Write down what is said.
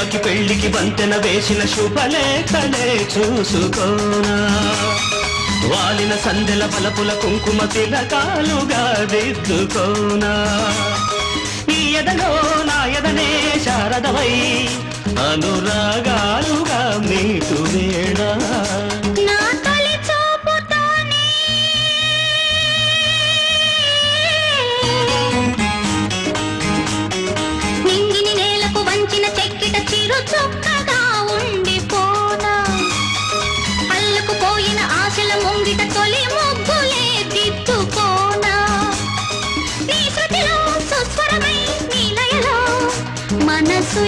ప్రేమకి పెళ్లికి వంతెన వేసిన శుభలేఖలే చూసుకోనా వాలిన సందెల బలపుల కుంకుమ తిలకాలుగా దిద్దుకోనా ఈ ఎదలో నా ఎదనే శారదవై అనురాగాలుగా మీటు వేడా చొక్కగా ఉండిపోనా అల్లుకుపోయిన ఆశల ముంగిట తొలి ముగ్గులే దిద్దుకోనా నీ శృతిలో సుస్వరమై నీ లయలో మనసు